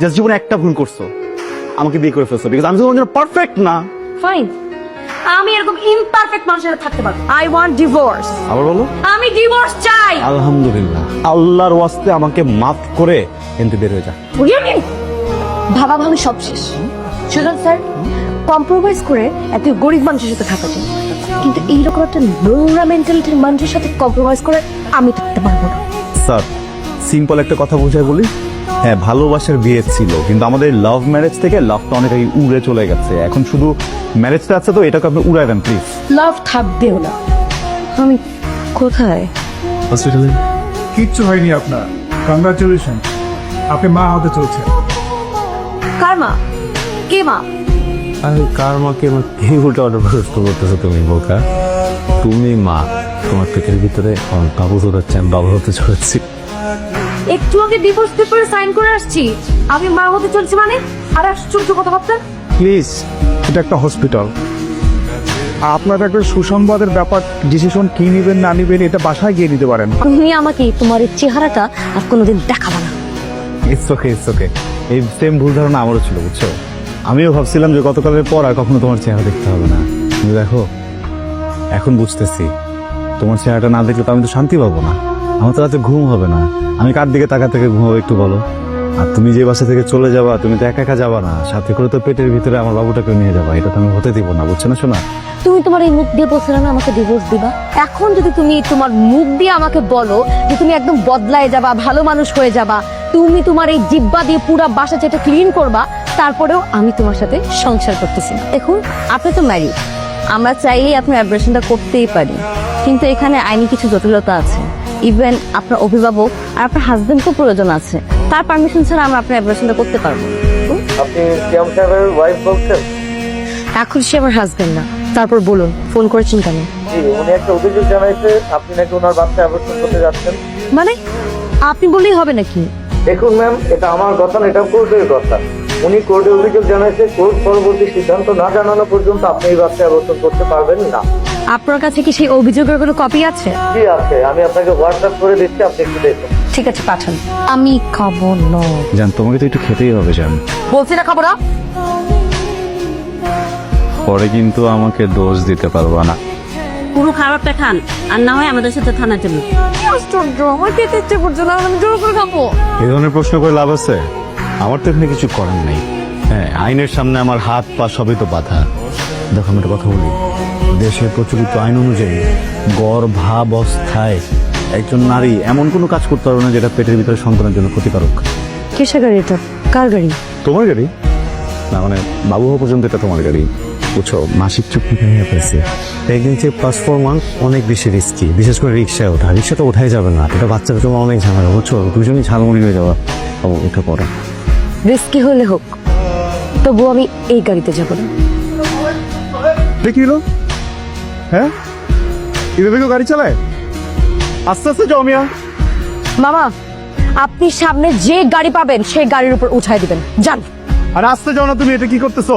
Just জীবনে একটা ভুল করছো, আমাকে বিয়ে করে ফেলছো, বিকজ আমি তো তোমার জন্য পারফেক্ট না। ফাইন, আমি এরকম ইমপারফেক্ট মানুষের সাথে থাকতে পারবো। I want divorce. আবার বলো। আমি ডিভোর্স চাই। আলহামদুলিল্লাহ, আল্লাহর ওয়াস্তে আমাকে মাফ করে কিন্তু বের হয়ে যা। ভাবা ভাবি সব শেষ। সুজন স্যার, কম্প্রোমাইজ করে এত গরিব মানুষের সাথে থাকা যায়, কিন্তু এইরকম একটা নোংরা মেন্টালিটির মানুষের সাথে কম্প্রোমাইজ করে আমি থাকতে পারবো না। স্যার, সিম্পল একটা কথা বুঝাই বলি, হ্যাঁ ভালোবাসার বিয়ে ছিল, কিন্তু আমাদের লাভ ম্যারেজ থেকে লাভটা অনেক আগে উড়ে চলে গেছে। এখন শুধু ম্যারেজটা আছে, তো এটাকে আপনি উড়াই দেন প্লিজ। লাভ থাকবেও না। আমি কোথায়? হসপিটালে। কিচ্ছু হয়নি আপনার, কংগ্রাচুলেশন, আপনি মা হতে চলছেন। কার মা? কে মা? আরে কার মাকে এই উল্টা অর্ডার প্রশ্ন করতেছো তুমি বোকা? তুমি মা, তোমার পেটের ভিতরে বাবু হচ্ছে, আমি বাবু হতে চলেছি। একটু আগে ডিভোর্স পেপারে সাইন করে আসছি, আমি মা হতে চলছি মানে? আর আশ্চর্য কথাবার্তা। প্লিজ, এটা একটা হসপিটাল, আপনার একটা সুসংবাদের ব্যাপার। ডিসিশন কি নিবেন না নিবেন এটা বাসায় গিয়ে নিতে পারেন। তুমি আমাকে তোমার এই চেহারাটা আর কোনোদিন দেখাবা না। It's okay, it's okay. এই সেম ভুল ধারণা আমারও ছিল, বুঝছো? আমিও ভাবছিলাম যে গতকালের পর আর কখনো তোমার চেহারা দেখতে হবে না, কিন্তু দেখো এখন বুঝতেছি তোমার চেহারাটা না দেখলে তো আমি তো শান্তি পাবো না, আমার তো রাতে ঘুম হবে না। আমি কার দিকে তাকা থেকে ঘুমাবো একটু বলো? আর তুমি যে বাসা থেকে চলে যাবা, তুমি তো একা একা যাবা না, সাথে করে তো পেটের ভিতরে আমার বাবুটাকে নিয়ে যাবা, এটা তো আমি হতে দিব না, বুঝছো না শোনা? তুমি তোমার এই মুখ দিয়ে বলছিলে না আমাকে ডিভোর্স দিবা, এখন যদি তুমি তোমার মুখ দিয়ে আমাকে বলো যে তুমি একদম বদলায় যাবা, ভালো মানুষ হয়ে যাবা, তুমি তোমার এই জিব্বা দিয়ে পুরো বাসা যেটা ক্লিন করবা, তারপরেও আমি তোমার সাথে সংসার করতেছি না। দেখুন, আপনি তো ম্যারিড, আমরা চাইলেই আপনার অ্যাব্রেশনটা করতেই পারি, কিন্তু এখানে আইনি কিছু জটিলতা আছে। ইভেন আপনার অভিভাবক আর আপনার হাজবেন্ডকেও প্রয়োজন আছে, তার পারমিশন ছাড়া আমরা আপনার অ্যাব্রেশনটা করতে পারবো না। আপনি সিয়াম সাহেবের ওয়াইফ বলছেন? এখন সে আমার হাজবেন্ড না। তারপর বলুন, ফোন করেছেন কেন? জি, উনি একটা অভিযোগ জানাইছে আপনি নাকি ওনার বাচ্চা অ্যাবর্শন করতে যাচ্ছেন। মানে আপনি বললেই হবে নাকি? দেখুন ম্যাম, এটা আমার কথা না, এটা কোর্টের কথা। উনি কোর্টে অভিযোগ জানাইছে, কোর্ট পরবর্তী সিদ্ধান্ত না জানানো পর্যন্ত আপনি এই বাচ্চা অ্যাবর্শন করতে পারবেন না। আপনার কাছে কি সেই অভিযোগের কোনো কপি আছে? জি আছে, আমি আপনাকে হোয়াটসঅ্যাপ করে দিচ্ছি, আপনি একটু দেখুন। ঠিক আছে, পাঠান। আমি খাবো না। জান, তোমাকে তো একটু খেতেই হবে জান। বলছি না খাবো না। পরে কিন্তু আমাকে দোষ দিতে পারবা না। পুরো খাবারটা খান, আর না হয় আমাদের সাথে থানায় চলুন। আশ্চর্য, আমার খেতে ইচ্ছে করছে না, আমি জোর করে খাবো। এই ধরনের প্রশ্ন করে লাভ আছে? আমার তো এখানে কিছু করার নেই। হ্যাঁ, আইনের সামনে আমার হাত পা সবই তো বাধা। দেখো, আমি একটা কথা বলি, দেশে প্রচলিত আইন অনুযায়ী গর্ভাবস্থায় একজন নারী এমন কোনো কাজ করতে পারবে না যেটা পেটের ভিতরে সন্তানের জন্য ক্ষতিকারক। কিসের গাড়ি এটা? কার গাড়ি? তোমার গাড়ি না, মানে বাবু হওয়া পর্যন্ত এটা তোমার গাড়ি, বুঝছো? মাসিক চুক্তি নিয়ে পেয়েছে। প্রেগনেন্সি প্লাস 4 মান্থ অনেক বেশি রিস্কি, বিশেষ করে রিক্সায় ওঠা। রিক্সা তো ওঠাই যাবে না, এটা বাচ্চার জন্য অনেক ঝামেলা, বুঝছো? দুজনই ঝালমুড়ি হয়ে যাওয়া। এটা পরে রিস্কি হলে হোক, তবু আমি এই গাড়িতে যাবো না। দেখি হলো, হ্যাঁ এভাবে কেউ গাড়ি চালায়? আস্তে আস্তে যাও মিয়া। মামা, আপনি সামনে যে গাড়ি পাবেন সেই গাড়ির উপর উঠাই দিবেন, যান। আর আস্তে যাও না, তুমি এটা কি করতেছো?